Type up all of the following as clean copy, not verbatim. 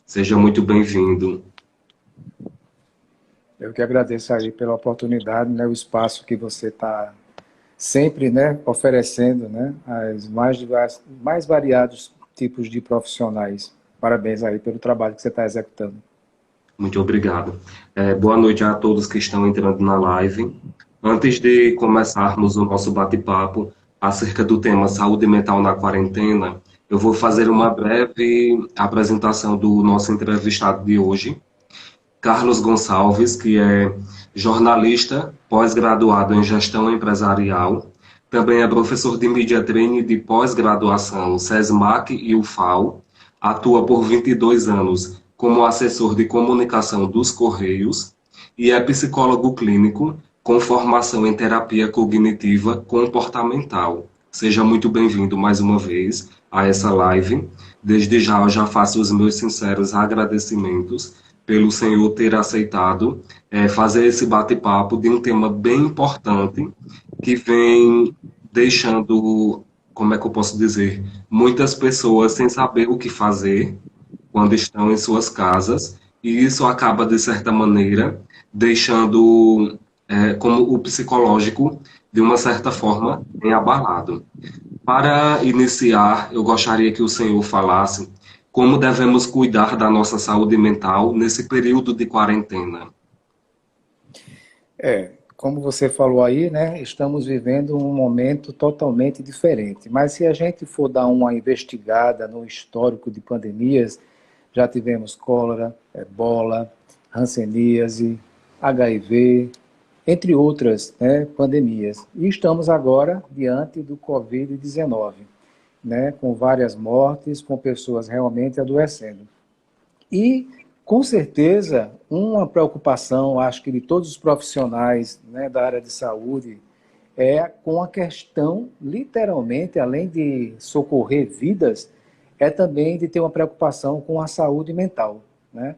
Seja muito bem-vindo. Eu que agradeço aí pela oportunidade, né, o espaço que você está sempre, né, oferecendo, né, as mais variados tipos de profissionais. Parabéns aí pelo trabalho que você está executando. Muito obrigado. Boa noite a todos que estão entrando na live. Antes de começarmos o nosso bate-papo acerca do tema saúde mental na quarentena, eu vou fazer uma breve apresentação do nosso entrevistado de hoje, Carlos Gonçalves, que é jornalista, pós-graduado em gestão empresarial, também é professor de Media Training de pós-graduação SESMAC e UFAL, atua por 22 anos como assessor de comunicação dos Correios e é psicólogo clínico com formação em terapia cognitiva comportamental. Seja muito bem-vindo mais uma vez a essa live. Desde já eu já faço os meus sinceros agradecimentos pelo senhor ter aceitado fazer esse bate-papo de um tema bem importante que vem deixando, como é que eu posso dizer, muitas pessoas sem saber o que fazer quando estão em suas casas, e isso acaba, de certa maneira, deixando como o psicológico, de uma certa forma, em abalado. Para iniciar, eu gostaria que o senhor falasse como devemos cuidar da nossa saúde mental nesse período de quarentena. Como você falou aí, né, estamos vivendo um momento totalmente diferente. Mas se a gente for dar uma investigada no histórico de pandemias, já tivemos cólera, ebola, hanseníase, HIV, entre outras, né, pandemias. E estamos agora diante do Covid-19, né, com várias mortes, com pessoas realmente adoecendo. E, com certeza, uma preocupação, acho que de todos os profissionais, né, da área de saúde, é com a questão, literalmente, além de socorrer vidas, é também de ter uma preocupação com a saúde mental, né?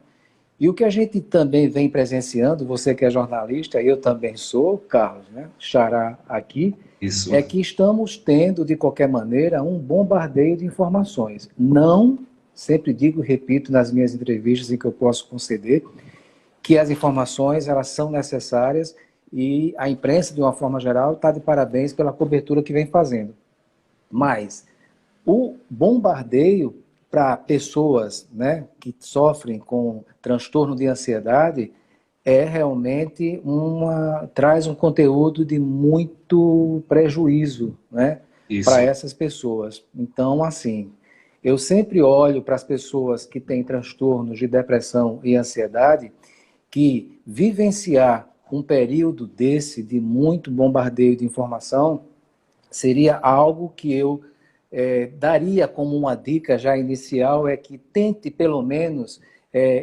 E o que a gente também vem presenciando, você que é jornalista, eu também sou, Carlos, né, Xará aqui, Isso, é que estamos tendo, de qualquer maneira, um bombardeio de informações. Não, sempre digo e repito nas minhas entrevistas em que eu posso conceder, que as informações elas são necessárias e a imprensa, de uma forma geral, está de parabéns pela cobertura que vem fazendo. Mas o bombardeio para pessoas, né, que sofrem com transtorno de ansiedade é realmente traz um conteúdo de muito prejuízo, né, para isso. essas pessoas. Então, assim, eu sempre olho para as pessoas que têm transtornos de depressão e ansiedade que vivenciar um período desse de muito bombardeio de informação seria algo que eu daria como uma dica já inicial, é que tente pelo menos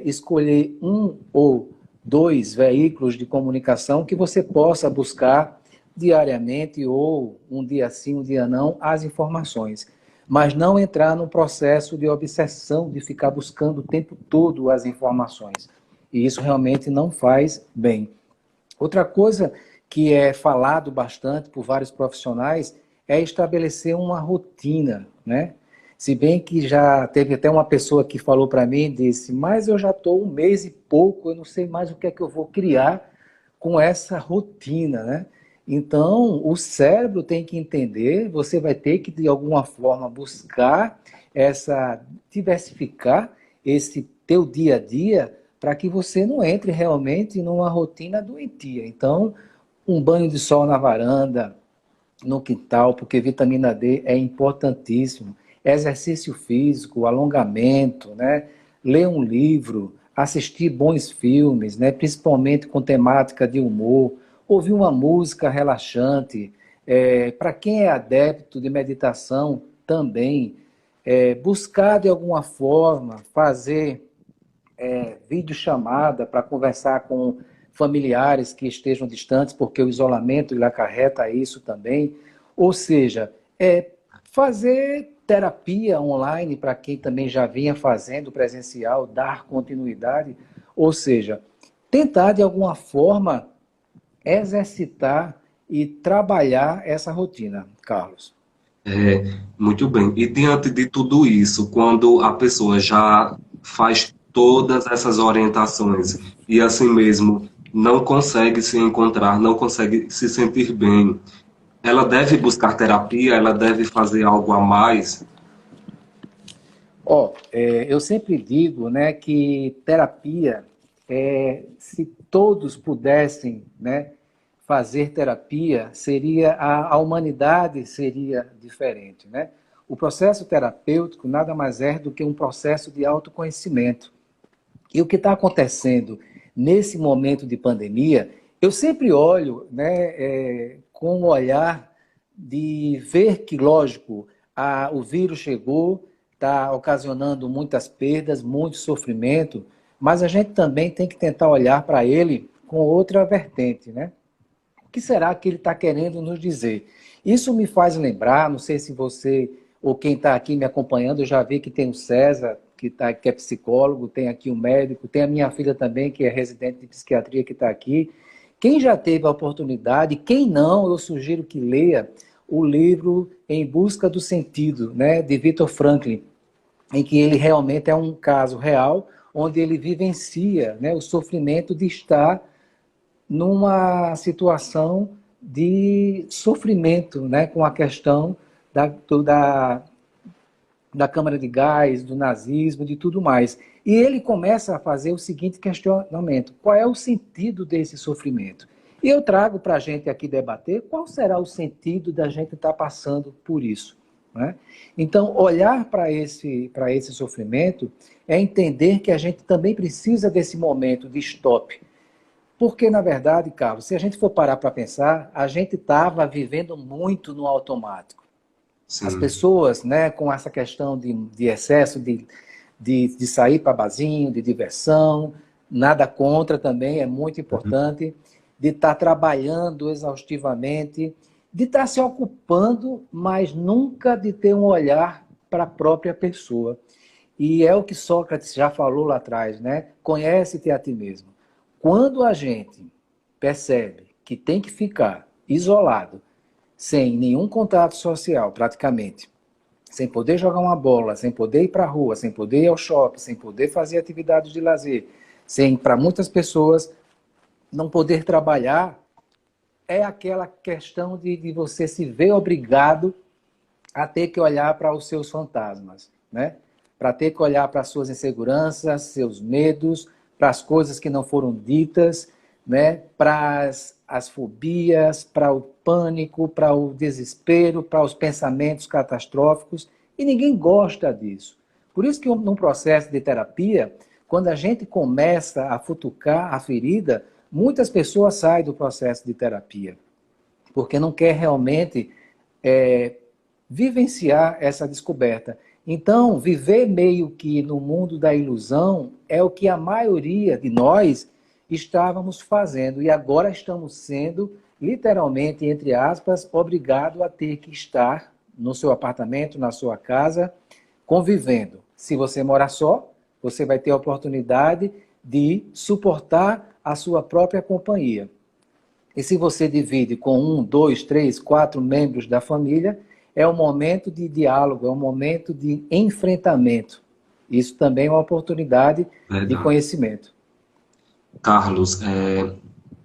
escolher um ou dois veículos de comunicação que você possa buscar diariamente ou um dia sim, um dia não, as informações. Mas não entrar num processo de obsessão, de ficar buscando o tempo todo as informações. E isso realmente não faz bem. Outra coisa que é falado bastante por vários profissionais é estabelecer uma rotina, né? Se bem que já teve até uma pessoa que falou para mim, disse, mas eu já estou um mês e pouco, eu não sei mais o que é que eu vou criar com essa rotina, né? Então, o cérebro tem que entender, você vai ter que, de alguma forma, buscar diversificar esse teu dia a dia para que você não entre realmente numa rotina doentia. Então, um banho de sol na varanda, no quintal, porque vitamina D é importantíssimo. Exercício físico, alongamento, né? Ler um livro, assistir bons filmes, né? Principalmente com temática de humor, ouvir uma música relaxante. Para quem é adepto de meditação, também buscar de alguma forma fazer videochamada para conversar com familiares que estejam distantes, porque o isolamento ele acarreta isso também. Ou seja, fazer terapia online para quem também já vinha fazendo presencial, dar continuidade. Ou seja, tentar de alguma forma exercitar e trabalhar essa rotina, Carlos. Muito bem. E diante de tudo isso, quando a pessoa já faz todas essas orientações e assim mesmo não consegue se encontrar, não consegue se sentir bem, ela deve buscar terapia, ela deve fazer algo a mais? Eu sempre digo, né, que terapia, se todos pudessem, né, fazer terapia, seria a humanidade seria diferente, né? O processo terapêutico nada mais é do que um processo de autoconhecimento. E o que está acontecendo nesse momento de pandemia, eu sempre olho, né, com o olhar de ver que, lógico, o vírus chegou, está ocasionando muitas perdas, muito sofrimento, mas a gente também tem que tentar olhar para ele com outra vertente, né? O que será que ele está querendo nos dizer? Isso me faz lembrar, não sei se você ou quem está aqui me acompanhando, eu já vi que tem o César, que é psicólogo, tem aqui o médico, tem a minha filha também, que é residente de psiquiatria, que está aqui. Quem já teve a oportunidade, quem não, eu sugiro que leia o livro Em Busca do Sentido, né, de Viktor Frankl, em que ele realmente é um caso real, onde ele vivencia, né, o sofrimento de estar numa situação de sofrimento, né, com a questão da câmara de gás, do nazismo, de tudo mais. E ele começa a fazer o seguinte questionamento: qual é o sentido desse sofrimento? E eu trago para a gente aqui debater qual será o sentido da gente estar passando por isso. Né? Então, olhar para esse sofrimento é entender que a gente também precisa desse momento de stop. Porque, na verdade, Carlos, se a gente for parar para pensar, a gente estava vivendo muito no automático. As Sim. pessoas, né, com essa questão de excesso de sair para barzinho, de diversão, nada contra também, é muito importante, de estar trabalhando exaustivamente, de estar se ocupando, mas nunca de ter um olhar para a própria pessoa. E é o que Sócrates já falou lá atrás, né? Conhece-te a ti mesmo. Quando a gente percebe que tem que ficar isolado, sem nenhum contato social, praticamente, sem poder jogar uma bola, sem poder ir para a rua, sem poder ir ao shopping, sem poder fazer atividades de lazer, sem, para muitas pessoas, não poder trabalhar, é aquela questão de você se ver obrigado a ter que olhar para os seus fantasmas, né? Para ter que olhar para as suas inseguranças, seus medos, para as coisas que não foram ditas, né? Para as fobias, para o pânico, para o desespero, para os pensamentos catastróficos, e ninguém gosta disso. Por isso que num processo de terapia, quando a gente começa a futucar a ferida, muitas pessoas saem do processo de terapia, porque não quer realmente vivenciar essa descoberta. Então, viver meio que no mundo da ilusão é o que a maioria de nós estávamos fazendo e agora estamos sendo, literalmente, entre aspas, obrigado a ter que estar no seu apartamento, na sua casa, convivendo. Se você morar só, você vai ter a oportunidade de suportar a sua própria companhia. E se você divide com 1, 2, 3, 4 membros da família, é um momento de diálogo, é um momento de enfrentamento. Isso também é uma oportunidade de Verdade. conhecimento. Carlos,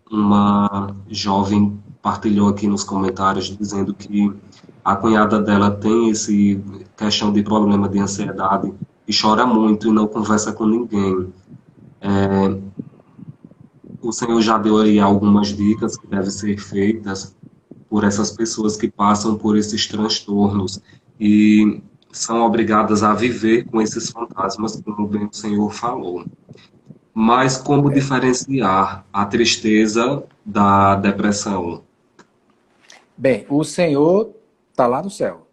uma jovem partilhou aqui nos comentários dizendo que a cunhada dela tem esse questão de problema de ansiedade e chora muito e não conversa com ninguém. O senhor já deu aí algumas dicas que devem ser feitas por essas pessoas que passam por esses transtornos e são obrigadas a viver com esses fantasmas, como bem o senhor falou. Mas como diferenciar a tristeza da depressão? Bem, o Senhor está lá no céu.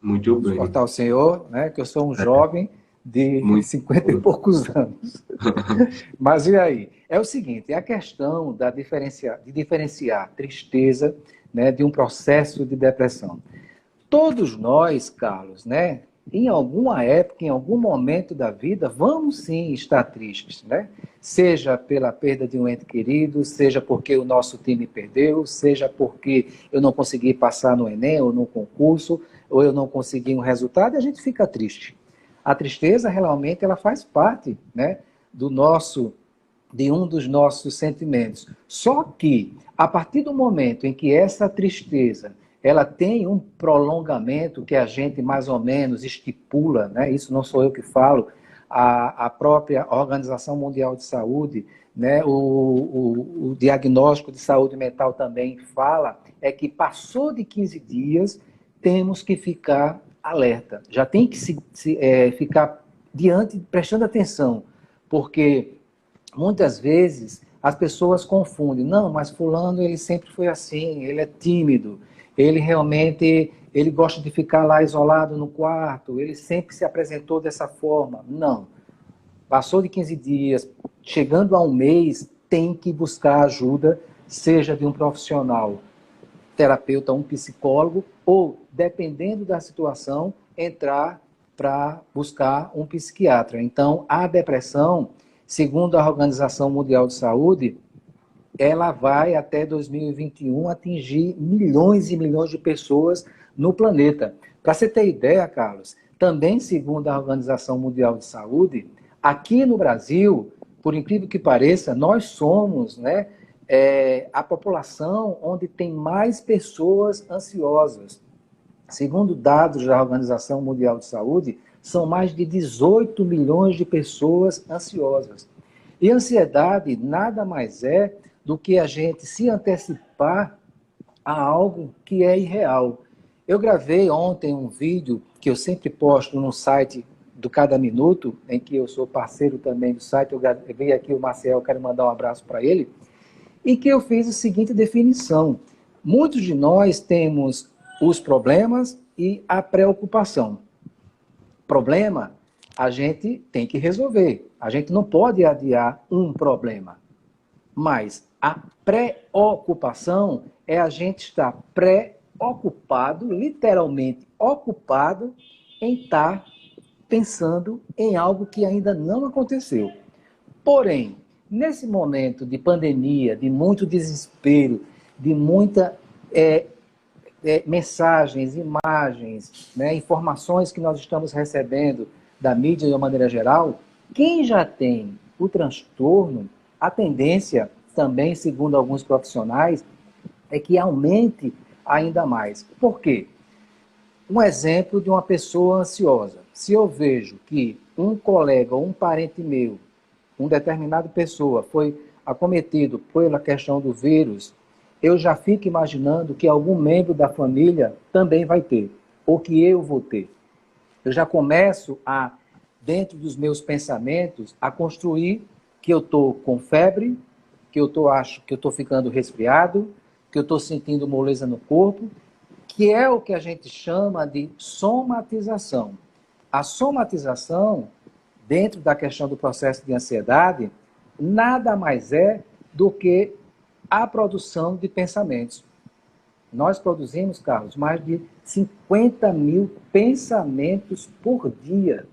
Muito bem, Suportar o Senhor, né, que eu sou um jovem de muito 50 e bom. poucos anos. Mas e aí? É o seguinte, é a questão de diferenciar tristeza, né, de um processo de depressão. Todos nós, Carlos, né, em alguma época, em algum momento da vida, vamos sim estar tristes, né? Seja pela perda de um ente querido, seja porque o nosso time perdeu, seja porque eu não consegui passar no Enem ou no concurso, ou eu não consegui um resultado, e a gente fica triste. A tristeza, realmente, ela faz parte, né, de um dos nossos sentimentos. Só que, a partir do momento em que essa tristeza ela tem um prolongamento que a gente mais ou menos estipula, né? Isso não sou eu que falo, a própria Organização Mundial de Saúde, né? O diagnóstico de saúde mental também fala, é que passou de 15 dias, temos que ficar alerta. Já tem que ficar diante, prestando atenção, porque muitas vezes as pessoas confundem. Não, mas fulano ele sempre foi assim, ele é tímido, ele realmente ele gosta de ficar lá isolado no quarto, ele sempre se apresentou dessa forma. Não. Passou de 15 dias, chegando a um mês, tem que buscar ajuda, seja de um profissional, terapeuta, um psicólogo, ou, dependendo da situação, entrar para buscar um psiquiatra. Então, a depressão, segundo a Organização Mundial de Saúde, ela vai até 2021 atingir milhões e milhões de pessoas no planeta. Para você ter ideia, Carlos, também segundo a Organização Mundial de Saúde, aqui no Brasil, por incrível que pareça, nós somos, né, a população onde tem mais pessoas ansiosas. Segundo dados da Organização Mundial de Saúde, são mais de 18 milhões de pessoas ansiosas. E ansiedade nada mais é do que a gente se antecipar a algo que é irreal. Eu gravei ontem um vídeo que eu sempre posto no site do Cada Minuto, em que eu sou parceiro também do site. Eu gravei aqui o Marcel, quero mandar um abraço para ele, e que eu fiz a seguinte definição. Muitos de nós temos os problemas e a preocupação. Problema, a gente tem que resolver. A gente não pode adiar um problema. Mas a preocupação é a gente estar preocupado, literalmente ocupado, em estar pensando em algo que ainda não aconteceu. Porém, nesse momento de pandemia, de muito desespero, de muita mensagens, imagens, né, informações que nós estamos recebendo da mídia de uma maneira geral, quem já tem o transtorno, a tendência também, segundo alguns profissionais, é que aumente ainda mais. Por quê? Um exemplo de uma pessoa ansiosa. Se eu vejo que um colega ou um parente meu, uma determinada pessoa foi acometido pela questão do vírus, eu já fico imaginando que algum membro da família também vai ter, ou que eu vou ter. Eu já começo a, dentro dos meus pensamentos, a construir que eu estou com febre, que acho que eu estou ficando resfriado, que eu estou sentindo moleza no corpo, que é o que a gente chama de somatização. A somatização, dentro da questão do processo de ansiedade, nada mais é do que a produção de pensamentos. Nós produzimos, Carlos, mais de 50 mil pensamentos por dia.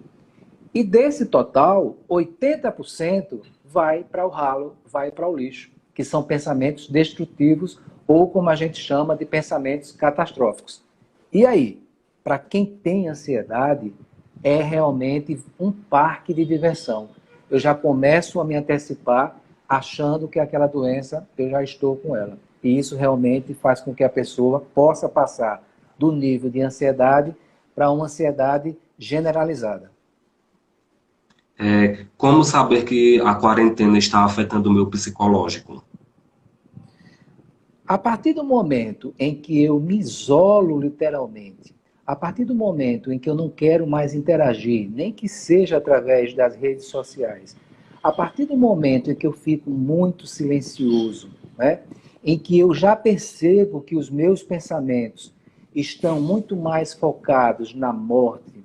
E desse total, 80% vai para o ralo, vai para o lixo, que são pensamentos destrutivos ou como a gente chama de pensamentos catastróficos. E aí, para quem tem ansiedade, é realmente um parque de diversão. Eu já começo a me antecipar achando que aquela doença, eu já estou com ela. E isso realmente faz com que a pessoa possa passar do nível de ansiedade para uma ansiedade generalizada. Como saber que a quarentena está afetando o meu psicológico? A partir do momento em que eu me isolo literalmente, a partir do momento em que eu não quero mais interagir, nem que seja através das redes sociais, a partir do momento em que eu fico muito silencioso, né, em que eu já percebo que os meus pensamentos estão muito mais focados na morte,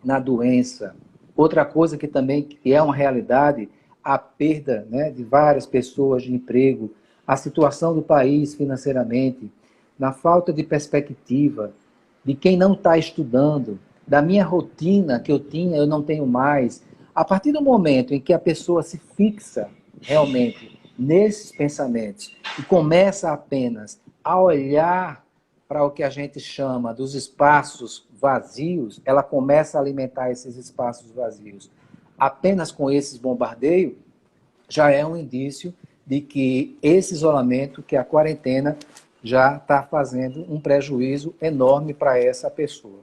na doença. Outra coisa que também é uma realidade, a perda, né, de várias pessoas de emprego, a situação do país financeiramente, na falta de perspectiva, de quem não está estudando, da minha rotina que eu tinha, eu não tenho mais. A partir do momento em que a pessoa se fixa realmente nesses pensamentos e começa apenas a olhar para o que a gente chama dos espaços vazios, ela começa a alimentar esses espaços vazios. Apenas com esses bombardeios, já é um indício de que esse isolamento, que a quarentena, já está fazendo um prejuízo enorme para essa pessoa.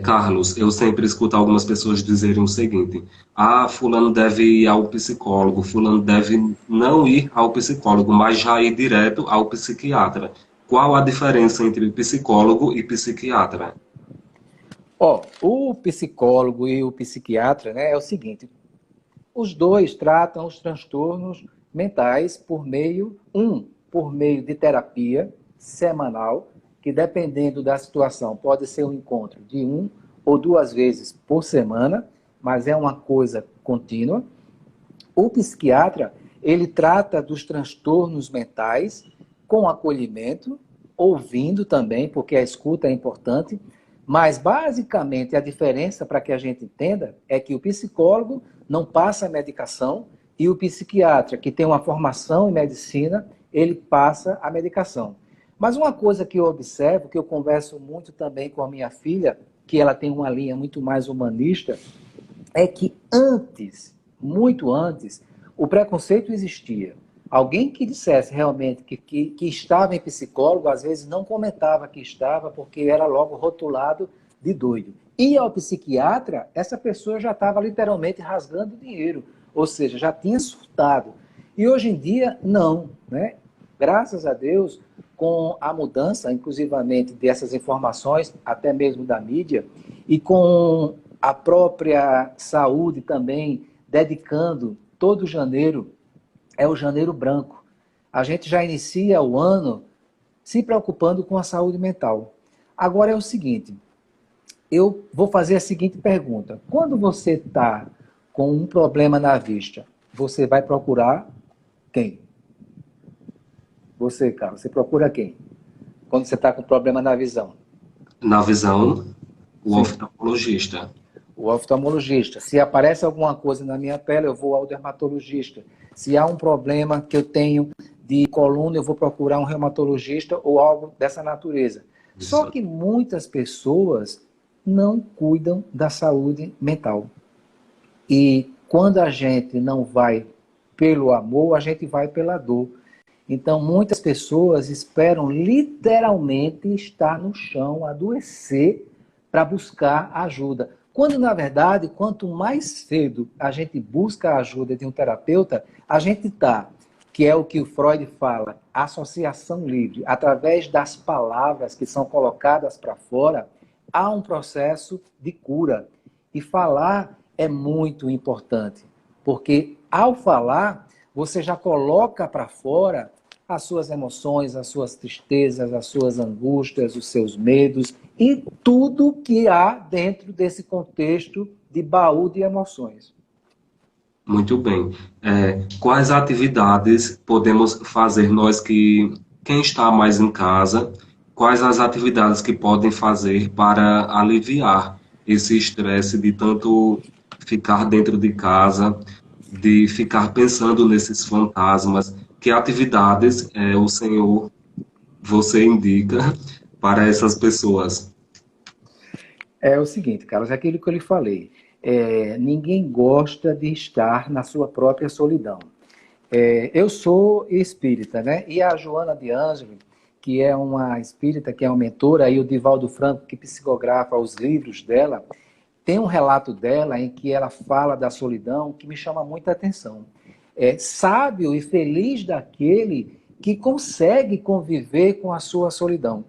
Carlos, eu sempre escuto algumas pessoas dizerem o seguinte: ah, fulano deve ir ao psicólogo, fulano deve não ir ao psicólogo, mas já ir direto ao psiquiatra. Qual a diferença entre psicólogo e psiquiatra? Ó, o psicólogo e o psiquiatra, né, é o seguinte: os dois tratam os transtornos mentais por meio de terapia semanal, que dependendo da situação pode ser um encontro de 1 ou 2 vezes por semana, mas é uma coisa contínua. O psiquiatra, ele trata dos transtornos mentais com acolhimento, ouvindo também, porque a escuta é importante, mas basicamente a diferença para que a gente entenda é que o psicólogo não passa a medicação e o psiquiatra, que tem uma formação em medicina, ele passa a medicação. Mas uma coisa que eu observo, que eu converso muito também com a minha filha, que ela tem uma linha muito mais humanista, é que antes, muito antes, o preconceito existia. Alguém que dissesse realmente que estava em psicólogo, às vezes não comentava que estava, porque era logo rotulado de doido. E ao psiquiatra, essa pessoa já estava literalmente rasgando dinheiro, ou seja, já tinha surtado. E hoje em dia, não, né? Graças a Deus, com a mudança, inclusivamente, dessas informações, até mesmo da mídia, e com a própria saúde também dedicando todo janeiro, é o janeiro branco. A gente já inicia o ano se preocupando com a saúde mental. Agora é o seguinte, eu vou fazer a seguinte pergunta. Quando você está com um problema na vista, você vai procurar quem? Você, Carlos, você procura quem? Quando você está com problema na visão? Na visão, o Sim. oftalmologista. O oftalmologista. Se aparece alguma coisa na minha pele, eu vou ao dermatologista. Se há um problema que eu tenho de coluna, eu vou procurar um reumatologista ou algo dessa natureza. Isso. Só que muitas pessoas não cuidam da saúde mental. E quando a gente não vai pelo amor, a gente vai pela dor. Então, muitas pessoas esperam literalmente estar no chão, adoecer, para buscar ajuda. Quando, na verdade, quanto mais cedo a gente busca a ajuda de um terapeuta, a gente está, que é o que o Freud fala, associação livre, através das palavras que são colocadas para fora, há um processo de cura. E falar é muito importante, porque ao falar, você já coloca para fora as suas emoções, as suas tristezas, as suas angústias, os seus medos e tudo que há dentro desse contexto de baú de emoções. Muito bem. Quais atividades podemos fazer nós quem está mais em casa, quais as atividades que podem fazer para aliviar esse estresse de tanto ficar dentro de casa, de ficar pensando nesses fantasmas? Que atividades o Senhor, você indica para essas pessoas? É o seguinte, Carlos, é aquilo que eu lhe falei. Ninguém gosta de estar na sua própria solidão. Eu sou espírita, né? E a Joana de Ângelo, que é uma espírita, que é uma mentora, e o Divaldo Franco, que psicografa os livros dela, tem um relato dela em que ela fala da solidão que me chama muita atenção. Sábio e feliz daquele que consegue conviver com a sua solidão.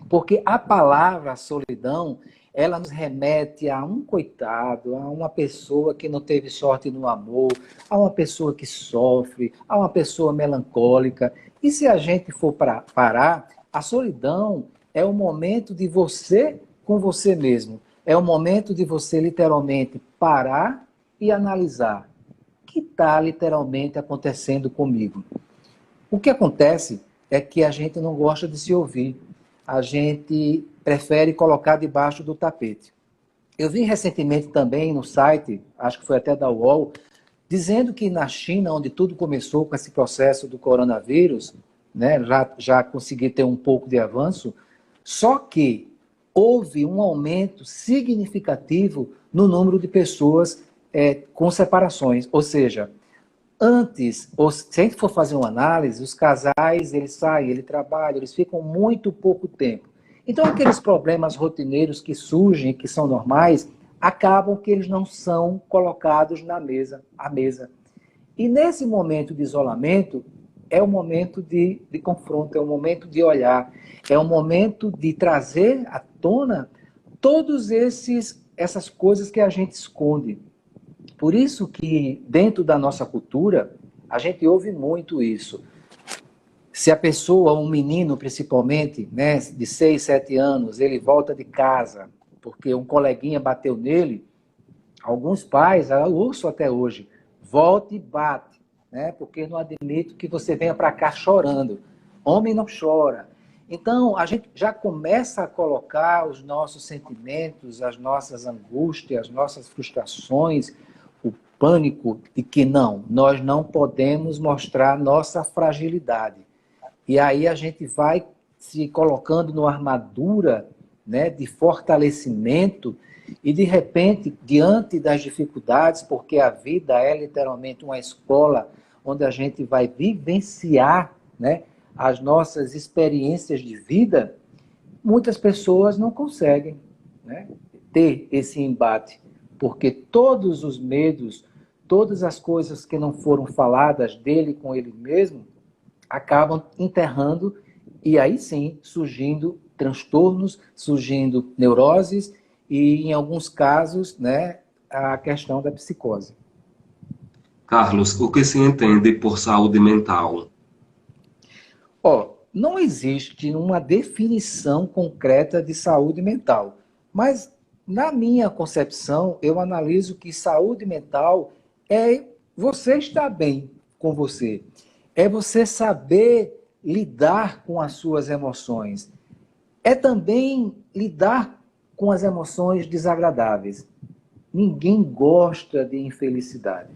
Porque a palavra solidão, ela nos remete a um coitado, a uma pessoa que não teve sorte no amor, a uma pessoa que sofre, a uma pessoa melancólica. E se a gente for parar, a solidão é o momento de você com você mesmo. É o momento de você literalmente parar e analisar o que está literalmente acontecendo comigo. O que acontece é que a gente não gosta de se ouvir. A gente prefere colocar debaixo do tapete. Eu vi recentemente também no site, acho que foi até da UOL, dizendo que na China, onde tudo começou com esse processo do coronavírus, né, já consegui ter um pouco de avanço, só que houve um aumento significativo no número de pessoas com separações. Ou seja, antes, se a gente for fazer uma análise, os casais, eles saem, eles trabalham, eles ficam muito pouco tempo. Então, aqueles problemas rotineiros que surgem, que são normais, acabam que eles não são colocados à mesa. E nesse momento de isolamento, é o momento de confronto, é o momento de olhar, é o momento de trazer à tona todas essas coisas que a gente esconde. Por isso que, dentro da nossa cultura, a gente ouve muito isso. Se a pessoa, um menino principalmente, né, de 6, 7 anos, ele volta de casa porque um coleguinha bateu nele, alguns pais, eu ouço até hoje, volta e bate, né, porque não admito que você venha para cá chorando. Homem não chora. Então, a gente já começa a colocar os nossos sentimentos, as nossas angústias, as nossas frustrações, o pânico de que não, nós não podemos mostrar nossa fragilidade. E aí a gente vai se colocando numa armadura, né, de fortalecimento e, de repente, diante das dificuldades, porque a vida é literalmente uma escola onde a gente vai vivenciar, né, as nossas experiências de vida, muitas pessoas não conseguem, né, ter esse embate, porque todos os medos, todas as coisas que não foram faladas dele com ele mesmo, acabam enterrando e aí sim surgindo transtornos, surgindo neuroses e, em alguns casos, né, a questão da psicose. Carlos, o que se entende por saúde mental? Não existe uma definição concreta de saúde mental, mas na minha concepção, eu analiso que saúde mental é você estar bem com você. É você saber lidar com as suas emoções. É também lidar com as emoções desagradáveis. Ninguém gosta de infelicidade,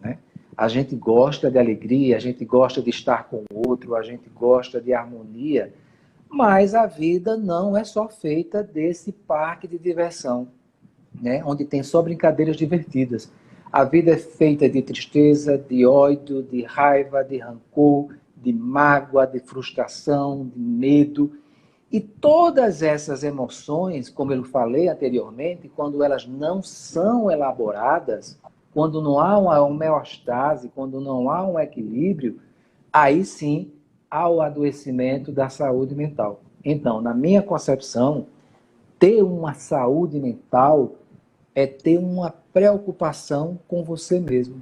né? A gente gosta de alegria, a gente gosta de estar com o outro, a gente gosta de harmonia, mas a vida não é só feita desse parque de diversão, né, onde tem só brincadeiras divertidas. A vida é feita de tristeza, de ódio, de raiva, de rancor, de mágoa, de frustração, de medo. E todas essas emoções, como eu falei anteriormente, quando elas não são elaboradas, quando não há uma homeostase, quando não há um equilíbrio, aí sim há o adoecimento da saúde mental. Então, na minha concepção, ter uma saúde mental é ter uma preocupação com você mesmo,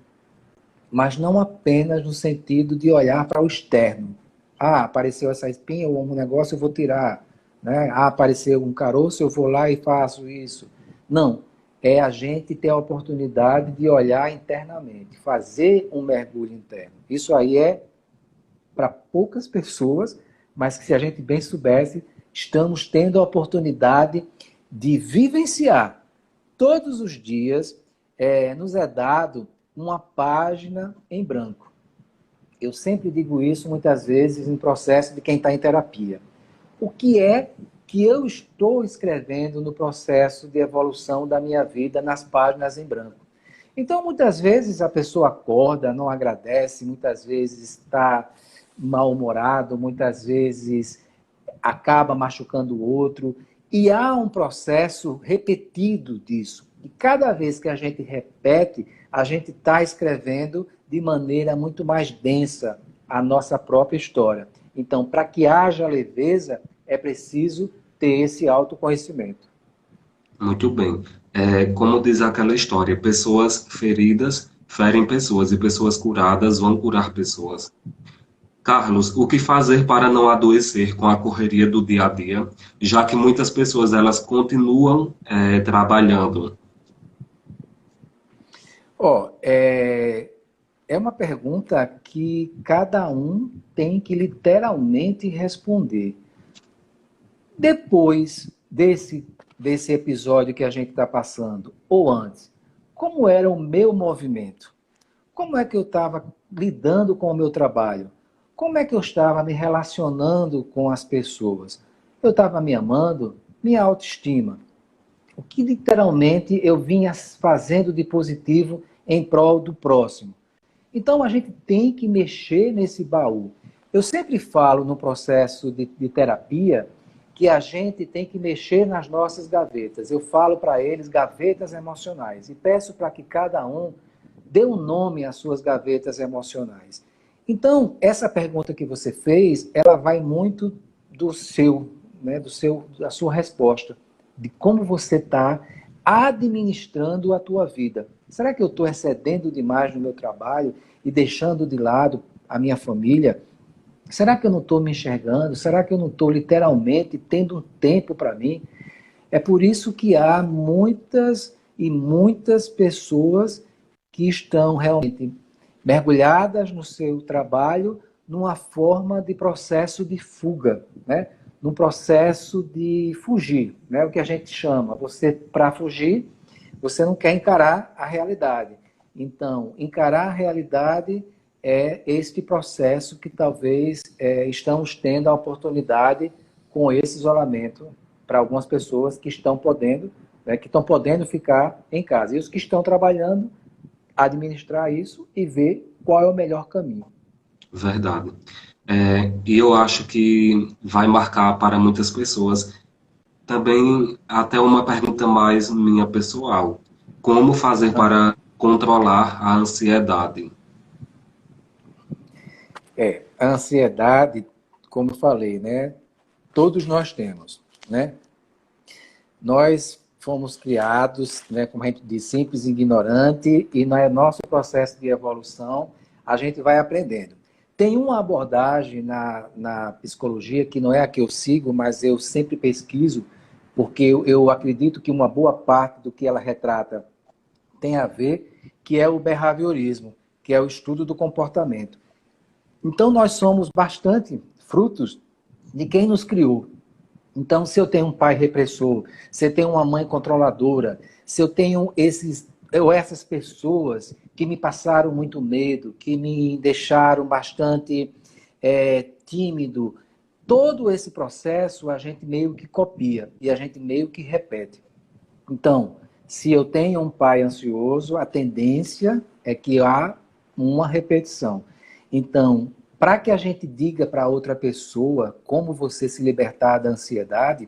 mas não apenas no sentido de olhar para o externo. Ah, apareceu essa espinha ou um negócio, eu vou tirar. Né? Ah, apareceu um caroço, eu vou lá e faço isso. Não, é a gente ter a oportunidade de olhar internamente, fazer um mergulho interno. Isso aí é para poucas pessoas, mas que, se a gente bem soubesse, estamos tendo a oportunidade de vivenciar. Todos os dias nos é dado uma página em branco. Eu sempre digo isso muitas vezes em processo de quem está em terapia. O que é que eu estou escrevendo no processo de evolução da minha vida nas páginas em branco? Então, muitas vezes a pessoa acorda, não agradece, muitas vezes está mal-humorado, muitas vezes acaba machucando o outro. E há um processo repetido disso. E cada vez que a gente repete, a gente está escrevendo de maneira muito mais densa a nossa própria história. Então, para que haja leveza, é preciso ter esse autoconhecimento. Muito bem. Como diz aquela história, pessoas feridas ferem pessoas e pessoas curadas vão curar pessoas. Carlos, o que fazer para não adoecer com a correria do dia a dia, já que muitas pessoas elas continuam trabalhando? É uma pergunta que cada um tem que literalmente responder. Depois desse episódio que a gente está passando, ou antes, como era o meu movimento? Como é que eu estava lidando com o meu trabalho? Como é que eu estava me relacionando com as pessoas? Eu estava me amando? minha autoestima. O que literalmente eu vinha fazendo de positivo em prol do próximo. Então a gente tem que mexer nesse baú. Eu sempre falo no processo de terapia que a gente tem que mexer nas nossas gavetas. Eu falo para eles gavetas emocionais e peço para que cada um dê um nome às suas gavetas emocionais. Então, essa pergunta que você fez, ela vai muito do seu, né, da sua resposta, de como você está administrando a tua vida. Será que eu estou excedendo demais no meu trabalho e deixando de lado a minha família? Será que eu não estou me enxergando? Será que eu não estou literalmente tendo um tempo para mim? É por isso que há muitas e muitas pessoas que estão realmente mergulhadas no seu trabalho numa forma de processo de fuga, né? Num processo de fugir, né? O que a gente chama. Você, para fugir, você não quer encarar a realidade. Então, encarar a realidade é este processo que talvez estamos tendo a oportunidade com esse isolamento para algumas pessoas que estão podendo, né, que estão podendo ficar em casa. E os que estão trabalhando, administrar isso e ver qual é o melhor caminho. Verdade. E eu acho que vai marcar para muitas pessoas também até uma pergunta mais minha pessoal. Como fazer para controlar a ansiedade? A ansiedade, como eu falei, né? Todos nós temos, né? Nós fomos criados, né, como a gente diz, simples e ignorante, e no nosso processo de evolução, a gente vai aprendendo. Tem uma abordagem na psicologia, que não é a que eu sigo, mas eu sempre pesquiso, porque eu acredito que uma boa parte do que ela retrata tem a ver, que é o behaviorismo, que é o estudo do comportamento. Então, nós somos bastante frutos de quem nos criou. Então, se eu tenho um pai repressor, se eu tenho uma mãe controladora, se eu tenho essas pessoas que me passaram muito medo, que me deixaram bastante tímido, todo esse processo a gente meio que copia e a gente meio que repete. Então, se eu tenho um pai ansioso, a tendência é que há uma repetição. Então, para que a gente diga para outra pessoa como você se libertar da ansiedade,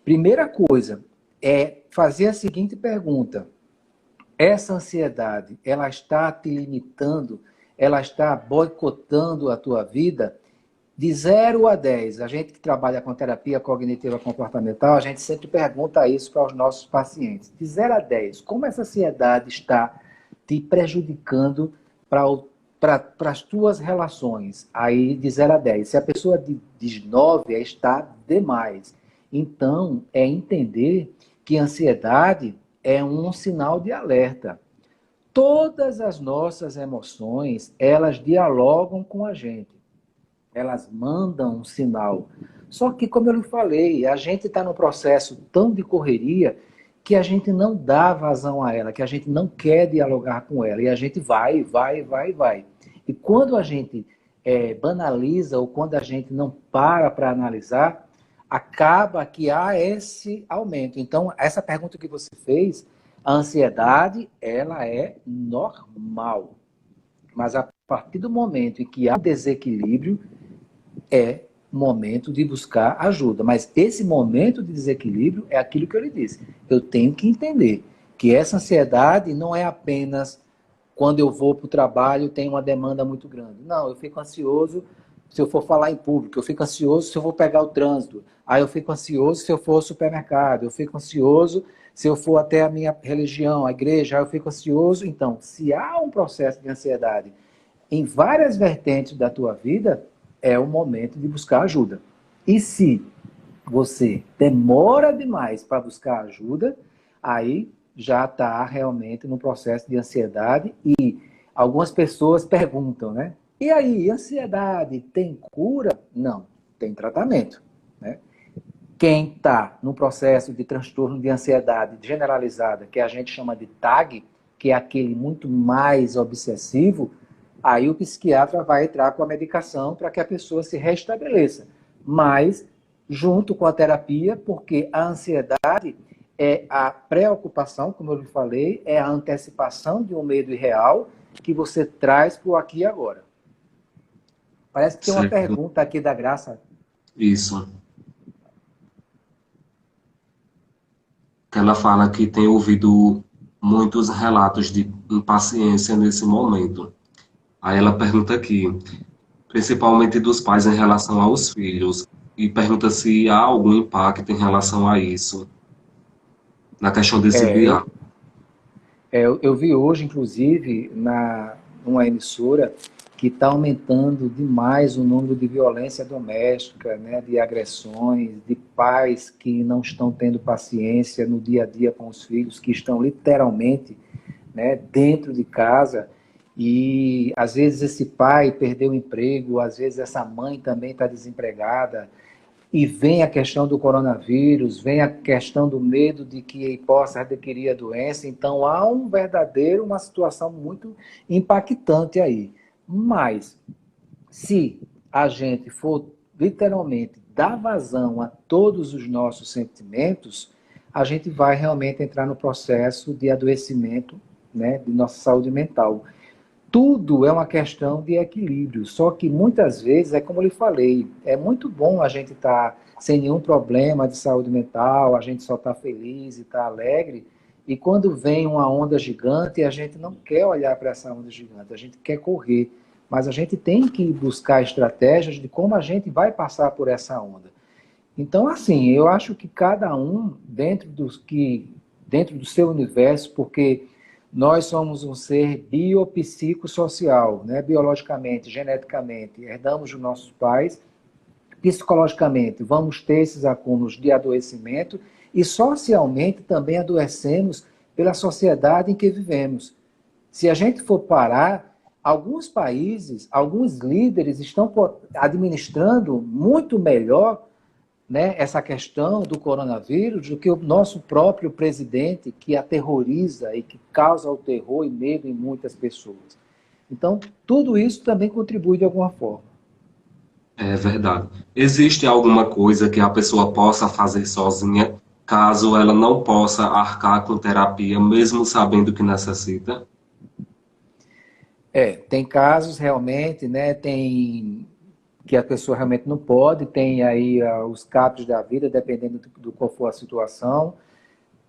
primeira coisa é fazer a seguinte pergunta: essa ansiedade, ela está te limitando, ela está boicotando a tua vida? De 0 a 10, a gente que trabalha com terapia cognitiva comportamental, a gente sempre pergunta isso para os nossos pacientes. De 0 a 10, como essa ansiedade está te prejudicando para as tuas relações? Aí, de 0 a 10. Se a pessoa diz 9, está demais. Então, é entender que a ansiedade é um sinal de alerta. Todas as nossas emoções, elas dialogam com a gente. Elas mandam um sinal. Só que, como eu lhe falei, a gente está num processo tão de correria que a gente não dá vazão a ela, que a gente não quer dialogar com ela. E a gente vai. E quando a gente banaliza ou quando a gente não para analisar, acaba que há esse aumento. Então, essa pergunta que você fez, a ansiedade, ela é normal. Mas a partir do momento em que há um desequilíbrio, é momento de buscar ajuda. Mas esse momento de desequilíbrio é aquilo que eu lhe disse. Eu tenho que entender que essa ansiedade não é apenas quando eu vou para o trabalho, tem uma demanda muito grande. Não, eu fico ansioso se eu for falar em público, eu fico ansioso se eu vou pegar o trânsito, aí eu fico ansioso se eu for ao supermercado, eu fico ansioso se eu for até a minha religião, a igreja, aí eu fico ansioso. Então, se há um processo de ansiedade em várias vertentes da tua vida, é o momento de buscar ajuda. E se você demora demais para buscar ajuda, aí já está realmente no processo de ansiedade. E algumas pessoas perguntam, né? E aí, ansiedade tem cura? Não, tem tratamento, né? Quem está no processo de transtorno de ansiedade generalizada, que a gente chama de TAG, que é aquele muito mais obsessivo, aí o psiquiatra vai entrar com a medicação para que a pessoa se restabeleça. Mas junto com a terapia, porque a ansiedade é a preocupação, como eu lhe falei, é a antecipação de um medo irreal que você traz para o aqui e agora. Parece que tem uma Certo. pergunta aqui da Graça. Isso. Ela fala que tem ouvido muitos relatos de impaciência nesse momento. Aí ela pergunta aqui, principalmente dos pais em relação aos filhos, e pergunta se há algum impacto em relação a isso, na questão desse É, diálogo. eu vi hoje, inclusive, numa emissora, que está aumentando demais o número de violência doméstica, né, de agressões, de pais que não estão tendo paciência no dia a dia com os filhos, que estão literalmente, né, dentro de casa. E às vezes esse pai perdeu o emprego, às vezes essa mãe também está desempregada, e vem a questão do coronavírus, vem a questão do medo de que possa adquirir a doença. Então, há uma situação muito impactante aí. Mas, se a gente for literalmente dar vazão a todos os nossos sentimentos, a gente vai realmente entrar no processo de adoecimento, né, de nossa saúde mental. Tudo é uma questão de equilíbrio, só que muitas vezes, é como eu lhe falei, é muito bom a gente estar sem nenhum problema de saúde mental, a gente só está feliz e está alegre, e quando vem uma onda gigante, a gente não quer olhar para essa onda gigante, a gente quer correr, mas a gente tem que buscar estratégias de como a gente vai passar por essa onda. Então, assim, eu acho que cada um, dentro do seu universo, porque nós somos um ser biopsicossocial, né? Biologicamente, geneticamente, herdamos dos nossos pais, psicologicamente, vamos ter esses acúmulos de adoecimento e socialmente também adoecemos pela sociedade em que vivemos. Se a gente for parar, alguns países, alguns líderes estão administrando muito melhor, né, essa questão do coronavírus do que o nosso próprio presidente, que aterroriza e que causa o terror e medo em muitas pessoas. Então, tudo isso também contribui de alguma forma. É verdade. Existe alguma coisa que a pessoa possa fazer sozinha, caso ela não possa arcar com terapia, mesmo sabendo que necessita? Tem casos realmente, né, tem que a pessoa realmente não pode, tem aí os CAPs da vida, dependendo do qual for a situação.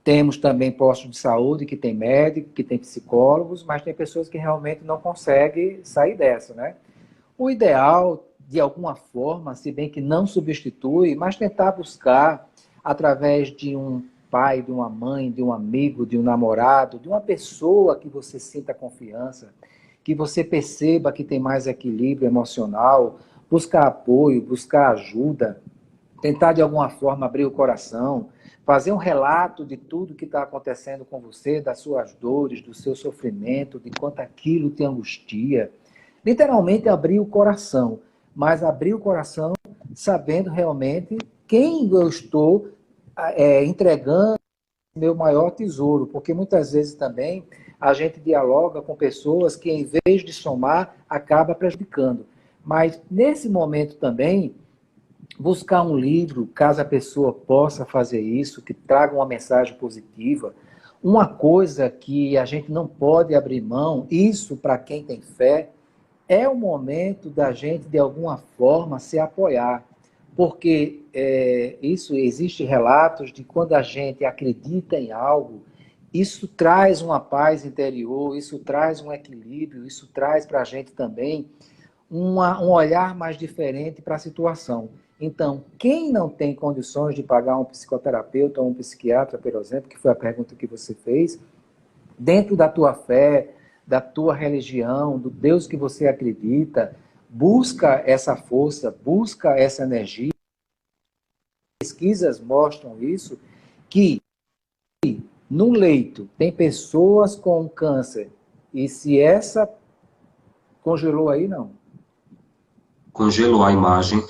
Temos também postos de saúde que tem médico, que tem psicólogos, mas tem pessoas que realmente não conseguem sair dessa, né? O ideal, de alguma forma, se bem que não substitui, mas tentar buscar, através de um pai, de uma mãe, de um amigo, de um namorado, de uma pessoa que você sinta confiança, que você perceba que tem mais equilíbrio emocional, buscar apoio, buscar ajuda, tentar de alguma forma abrir o coração, fazer um relato de tudo que está acontecendo com você, das suas dores, do seu sofrimento, de quanto aquilo te angustia. Literalmente abrir o coração, mas abrir o coração sabendo realmente quem eu estou entregando meu maior tesouro, porque muitas vezes também a gente dialoga com pessoas que, em vez de somar, acaba prejudicando. Mas nesse momento também, buscar um livro, caso a pessoa possa fazer isso, que traga uma mensagem positiva. Uma coisa que a gente não pode abrir mão, isso para quem tem fé, é o momento da gente, de alguma forma, se apoiar. Porque isso existe relatos de quando a gente acredita em algo, isso traz uma paz interior, isso traz um equilíbrio, isso traz para a gente também um olhar mais diferente para a situação. Então, quem não tem condições de pagar um psicoterapeuta ou um psiquiatra, por exemplo, que foi a pergunta que você fez, dentro da tua fé, da tua religião, do Deus que você acredita, busca essa força, busca essa energia. Pesquisas mostram isso, que no leito tem pessoas com câncer, e se essa congelou aí, não. Congelou a imagem.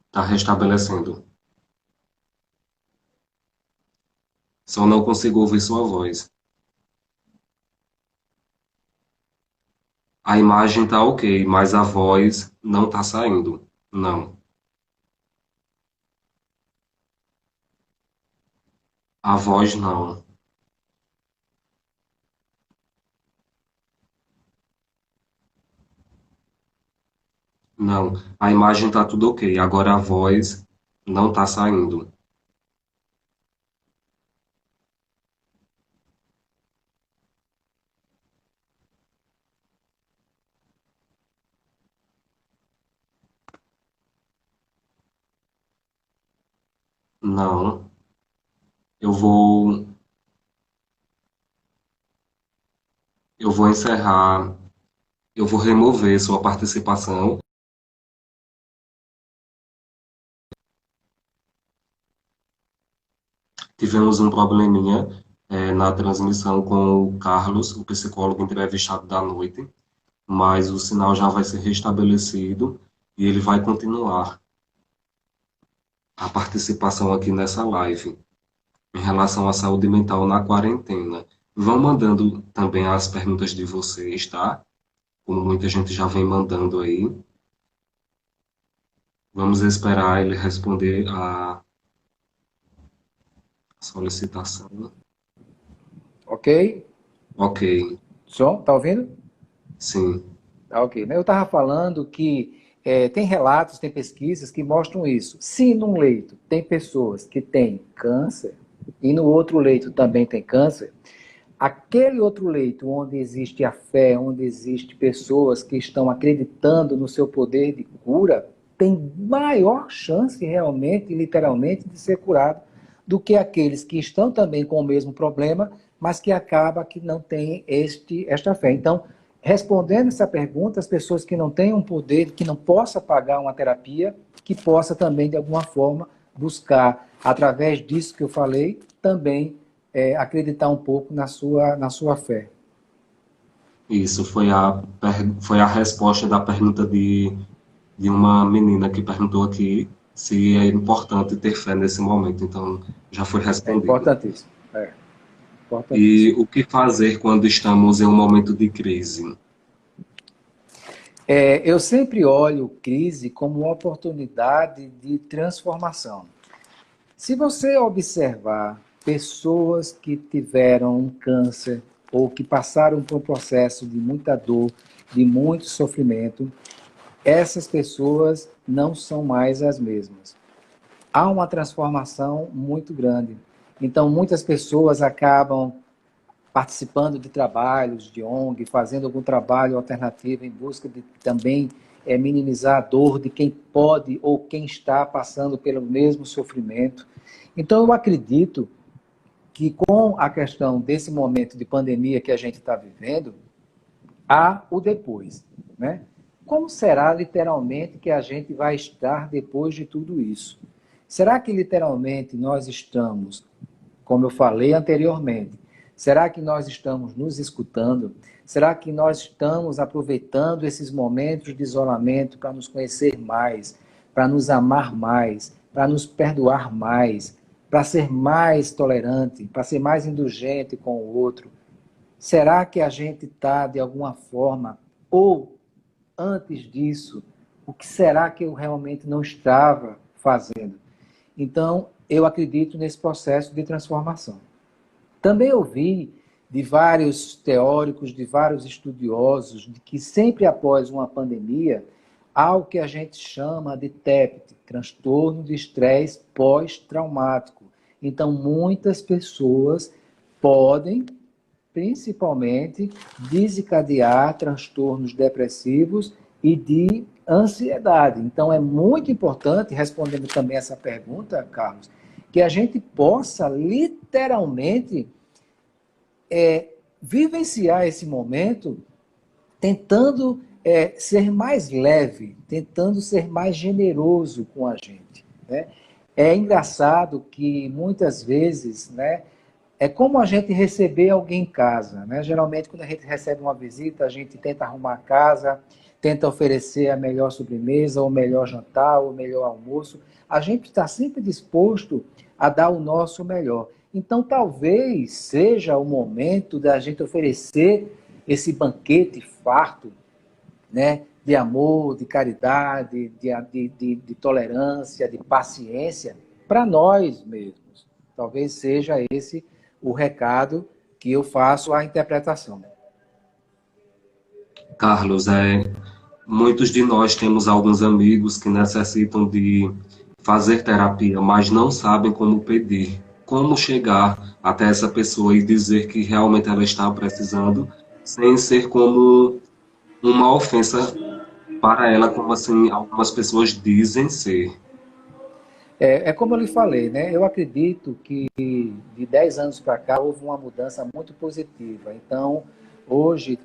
Está restabelecendo. Só não consigo ouvir sua voz. A imagem tá ok, mas a voz não tá saindo. Não. A voz não. Não. A imagem tá tudo ok. Agora a voz não tá saindo. Não. Eu vou, eu vou encerrar. Eu vou remover sua participação. Tivemos um probleminha, na transmissão com o Carlos, o psicólogo entrevistado da noite, mas o sinal já vai ser restabelecido e ele vai continuar a participação aqui nessa live em relação à saúde mental na quarentena. Vão mandando também as perguntas de vocês, tá? Como muita gente já vem mandando aí. Vamos esperar ele responder a solicitação. Ok? Ok, Som, tá ouvindo? sim. Tá ok. Eu estava falando que tem relatos, tem pesquisas que mostram isso. Se num leito tem pessoas que têm câncer e no outro leito também tem câncer, aquele outro leito onde existe a fé, onde existe pessoas que estão acreditando no seu poder de cura, tem maior chance realmente, literalmente, de ser curado do que aqueles que estão também com o mesmo problema, mas que acaba que não têm esta fé. Então, respondendo essa pergunta, as pessoas que não têm um poder, que não possa pagar uma terapia, que possa também, de alguma forma, buscar, através disso que eu falei, também acreditar um pouco na sua fé. Isso foi a resposta da pergunta de uma menina que perguntou aqui se é importante ter fé nesse momento. Então, já foi É respondido. importantíssimo. É E importantíssimo. o que fazer quando estamos em um momento de crise? Eu sempre olho crise como uma oportunidade de transformação. Se você observar pessoas que tiveram um câncer ou que passaram por um processo de muita dor, de muito sofrimento, essas pessoas não são mais as mesmas. Há uma transformação muito grande. Então, muitas pessoas acabam participando de trabalhos de ONG, fazendo algum trabalho alternativo em busca de também minimizar a dor de quem pode ou quem está passando pelo mesmo sofrimento. Então, eu acredito que com a questão desse momento de pandemia que a gente está vivendo, há o depois, né? Como será literalmente que a gente vai estar depois de tudo isso? Será que literalmente nós estamos, como eu falei anteriormente, será que nós estamos nos escutando? Será que nós estamos aproveitando esses momentos de isolamento para nos conhecer mais, para nos amar mais, para nos perdoar mais, para ser mais tolerante, para ser mais indulgente com o outro? Será que a gente está, de alguma forma, ou antes disso, o que será que eu realmente não estava fazendo? Então, eu acredito nesse processo de transformação. Também ouvi de vários teóricos, de vários estudiosos, de que sempre após uma pandemia, há o que a gente chama de TEPT, transtorno de estresse pós-traumático. Então, muitas pessoas podem, principalmente, desencadear transtornos depressivos e de ansiedade. Então, é muito importante, respondendo também essa pergunta, Carlos, que a gente possa literalmente vivenciar esse momento tentando ser mais leve, tentando ser mais generoso com a gente, né? É engraçado que muitas vezes, né, é como a gente receber alguém em casa, né? Geralmente, quando a gente recebe uma visita, a gente tenta arrumar a casa, tenta oferecer a melhor sobremesa, o melhor jantar, o melhor almoço. A gente está sempre disposto a dar o nosso melhor. Então, talvez seja o momento da gente oferecer esse banquete farto, né, de amor, de caridade, de tolerância, de paciência para nós mesmos. Talvez seja esse o recado que eu faço à interpretação. Carlos, muitos de nós temos alguns amigos que necessitam de fazer terapia, mas não sabem como pedir, como chegar até essa pessoa e dizer que realmente ela está precisando, sem ser como uma ofensa para ela, como assim algumas pessoas dizem ser. É como eu lhe falei, né? Eu acredito que de 10 anos para cá houve uma mudança muito positiva. Então, hoje,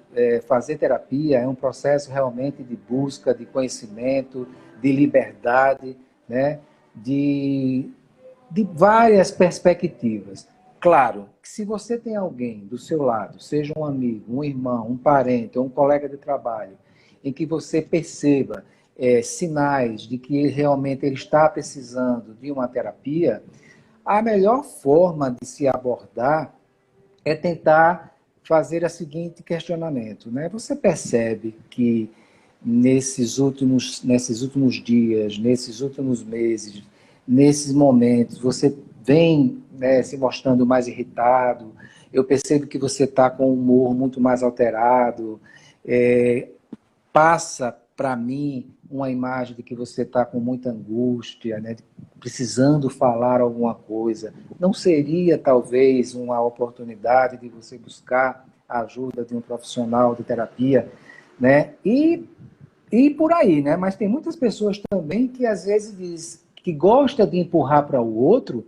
fazer terapia é um processo realmente de busca, de conhecimento, de liberdade, né? De várias perspectivas. Claro, que se você tem alguém do seu lado, seja um amigo, um irmão, um parente ou um colega de trabalho, em que você perceba sinais de que realmente ele está precisando de uma terapia, a melhor forma de se abordar é tentar fazer o seguinte questionamento, né? Você percebe que nesses últimos dias, nesses últimos meses, nesses momentos, você vem, né, se mostrando mais irritado, eu percebo que você está com o humor muito mais alterado, passa para mim uma imagem de que você está com muita angústia, né, precisando falar alguma coisa. Não seria, talvez, uma oportunidade de você buscar a ajuda de um profissional de terapia, né? E por aí, né? Mas tem muitas pessoas também que às vezes diz que gosta de empurrar para o outro,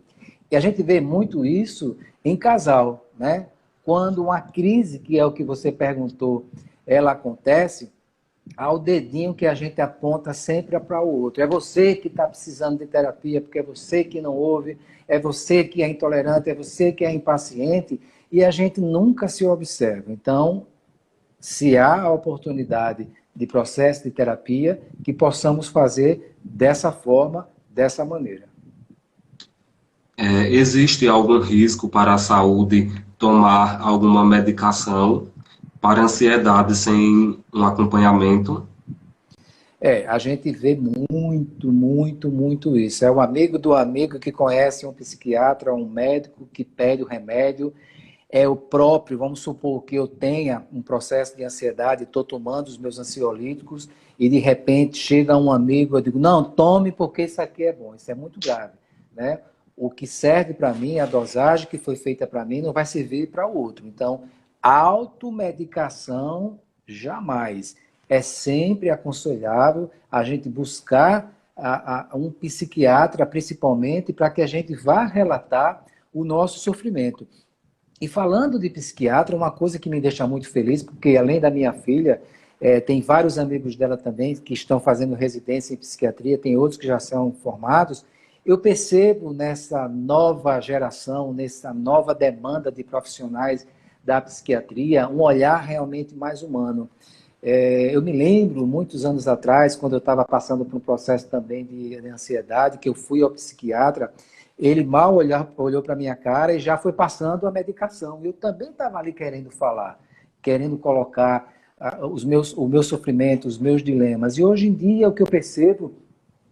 e a gente vê muito isso em casal, né? Quando uma crise, que é o que você perguntou, ela acontece, há o dedinho que a gente aponta sempre para o outro. É você que está precisando de terapia, porque é você que não ouve, é você que é intolerante, é você que é impaciente, e a gente nunca se observa. Então, se há a oportunidade de processo de terapia, que possamos fazer dessa forma, dessa maneira. Existe algum risco para a saúde tomar alguma medicação para ansiedade sem um acompanhamento? A gente vê muito, muito, muito isso. É o amigo do amigo que conhece um psiquiatra, um médico que pede o remédio. É o próprio, vamos supor que eu tenha um processo de ansiedade, estou tomando os meus ansiolíticos e de repente chega um amigo, eu digo, não, tome porque isso aqui é bom, isso é muito grave, né? O que serve para mim, a dosagem que foi feita para mim, não vai servir para o outro. Então, automedicação, jamais. É sempre aconselhável a gente buscar um psiquiatra, principalmente, para que a gente vá relatar o nosso sofrimento. E falando de psiquiatra, uma coisa que me deixa muito feliz, porque além da minha filha, tem vários amigos dela também que estão fazendo residência em psiquiatria, tem outros que já são formados. Eu percebo nessa nova geração, nessa nova demanda de profissionais da psiquiatria, um olhar realmente mais humano. Eu me lembro, muitos anos atrás, quando eu estava passando por um processo também de ansiedade, que eu fui ao psiquiatra, ele mal olhou para a minha cara e já foi passando a medicação. Eu também estava ali querendo falar, querendo colocar o meu sofrimento, os meus dilemas. E hoje em dia o que eu percebo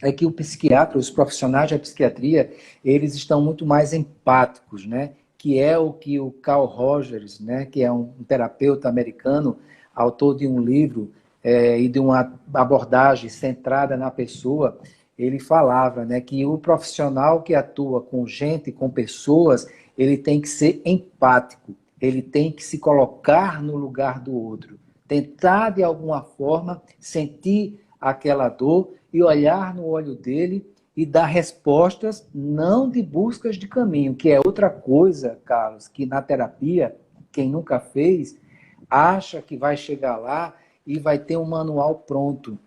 é que o psiquiatra, os profissionais da psiquiatria, eles estão muito mais empáticos, né? Que é o que o Carl Rogers, né? Que é um terapeuta americano, autor de um livro e de uma abordagem centrada na pessoa, ele falava, né, que o profissional que atua com gente, com pessoas, ele tem que ser empático, ele tem que se colocar no lugar do outro, tentar de alguma forma sentir aquela dor e olhar no olho dele e dar respostas não de buscas de caminho, que é outra coisa, Carlos, que na terapia, quem nunca fez, acha que vai chegar lá e vai ter um manual pronto.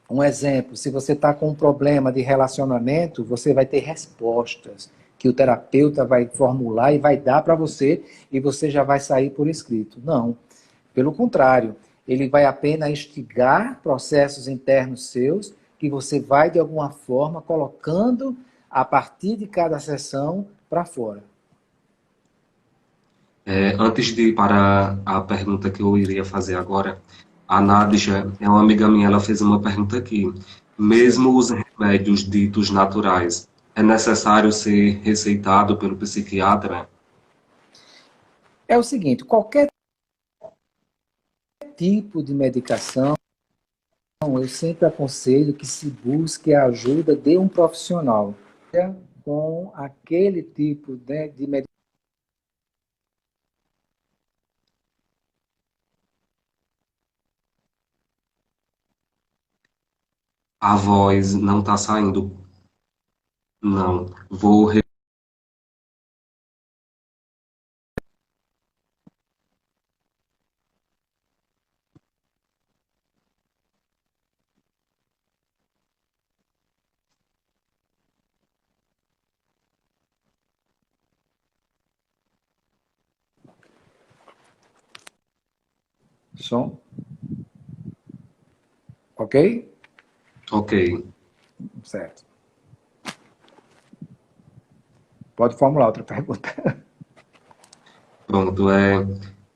Um exemplo, se você está com um problema de relacionamento, você vai ter respostas que o terapeuta vai formular e vai dar para você e você já vai sair por escrito. Não, pelo contrário, ele vai apenas instigar processos internos seus que você vai, de alguma forma, colocando a partir de cada sessão para fora. Antes de ir para a pergunta que eu iria fazer agora, A Nádja é uma amiga minha, ela fez uma pergunta aqui. Sim. Mesmo os remédios ditos naturais, é necessário ser receitado pelo psiquiatra? É o seguinte, qualquer tipo de medicação, eu sempre aconselho que se busque a ajuda de um profissional com aquele tipo, né, de medicação. A voz não está saindo. Não. Som, ok? Ok. Certo. Pode formular outra pergunta. Pronto.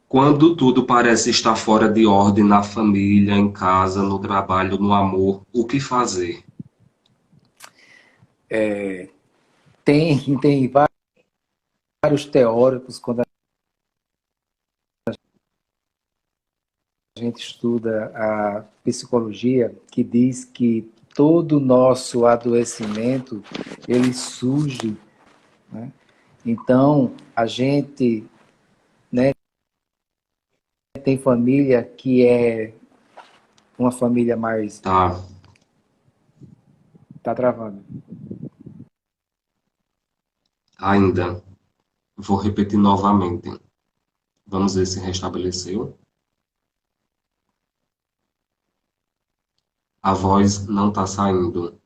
Quando tudo parece estar fora de ordem na família, em casa, no trabalho, no amor, o que fazer? Tem vários teóricos, quando a gente estuda a psicologia, que diz que todo o nosso adoecimento, ele surge, né? Então, a gente, né, tem família que é uma família mais... Tá. Tá travando. Ainda. Vou repetir novamente. Vamos ver se restabeleceu. A voz não está saindo.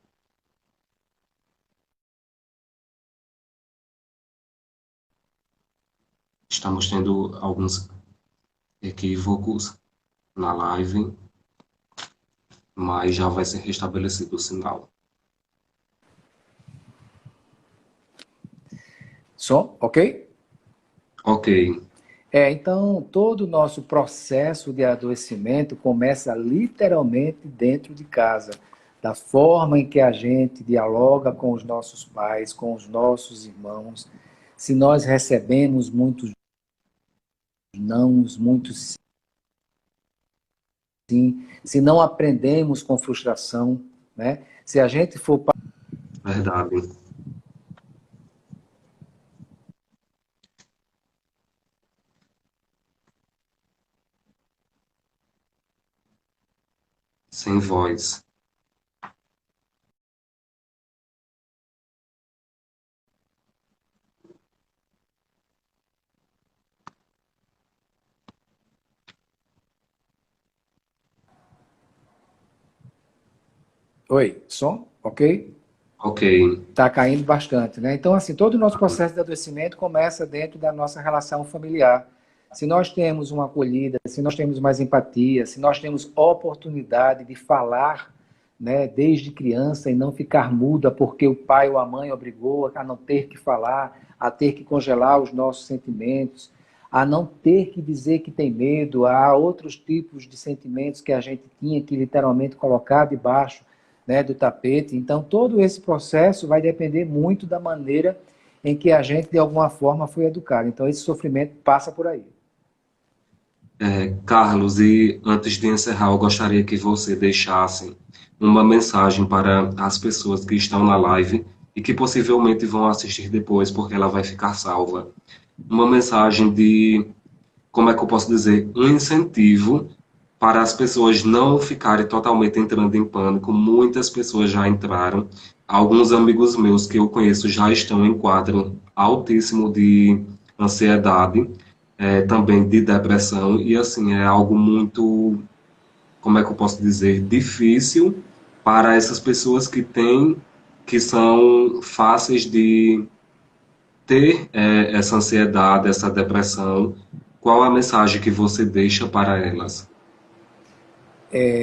Estamos tendo alguns equívocos na live, mas já vai ser restabelecido o sinal. Som, ok? Ok. Então, todo o nosso processo de adoecimento começa literalmente dentro de casa, da forma em que a gente dialoga com os nossos pais, com os nossos irmãos. Se nós recebemos muitos nãos, muitos sim, se não aprendemos com frustração, né? Se a gente for... Verdade. Sem voz. Oi, som, ok? Ok. Está caindo bastante, né? Então, assim, todo o nosso processo de adoecimento começa dentro da nossa relação familiar. Se nós temos uma acolhida, se nós temos mais empatia, se nós temos oportunidade de falar, né, desde criança e não ficar muda porque o pai ou a mãe obrigou a não ter que falar, a ter que congelar os nossos sentimentos, a não ter que dizer que tem medo, há outros tipos de sentimentos que a gente tinha que literalmente colocar debaixo, né, do tapete. Então, todo esse processo vai depender muito da maneira em que a gente, de alguma forma, foi educado. Então, esse sofrimento passa por aí. Carlos, e antes de encerrar, eu gostaria que você deixasse uma mensagem para as pessoas que estão na live e que possivelmente vão assistir depois, porque ela vai ficar salva. Uma mensagem de, como é que eu posso dizer, um incentivo para as pessoas não ficarem totalmente entrando em pânico. Muitas pessoas já entraram. Alguns amigos meus que eu conheço já estão em quadro altíssimo de ansiedade, também de depressão, e assim, é algo muito, como é que eu posso dizer, difícil para essas pessoas que têm, que são fáceis de ter essa ansiedade, essa depressão. Qual a mensagem que você deixa para elas?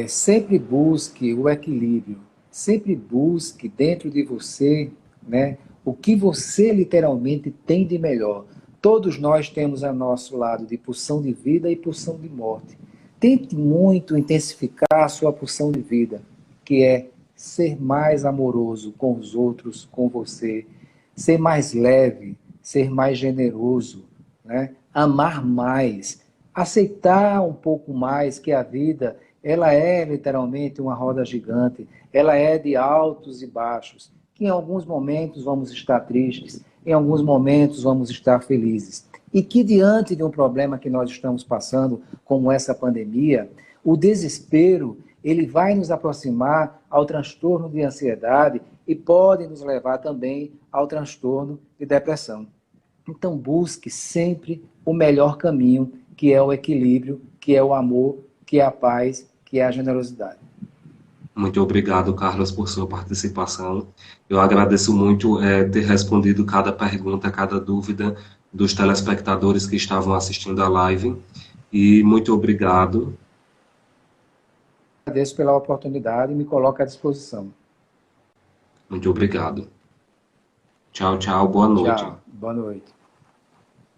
Sempre busque o equilíbrio, sempre busque dentro de você, né, o que você literalmente tem de melhor. Todos nós temos a nosso lado de pulsão de vida e pulsão de morte. tente muito intensificar a sua pulsão de vida, que é ser mais amoroso com os outros, com você, ser mais leve, ser mais generoso, né? Amar mais, aceitar um pouco mais que a vida, ela é literalmente uma roda gigante, ela é de altos e baixos, que em alguns momentos vamos estar tristes, em alguns momentos vamos estar felizes. E que diante de um problema que nós estamos passando, como essa pandemia, o desespero, ele vai nos aproximar ao transtorno de ansiedade e pode nos levar também ao transtorno de depressão. Então busque sempre o melhor caminho, que é o equilíbrio, que é o amor, que é a paz, que é a generosidade. Muito obrigado, Carlos, por sua participação. Eu agradeço muito ter respondido cada pergunta, cada dúvida dos telespectadores que estavam assistindo a live. E muito obrigado. Agradeço pela oportunidade e me coloco à disposição. Muito obrigado. Tchau, tchau. Boa noite. Tchau. Boa noite.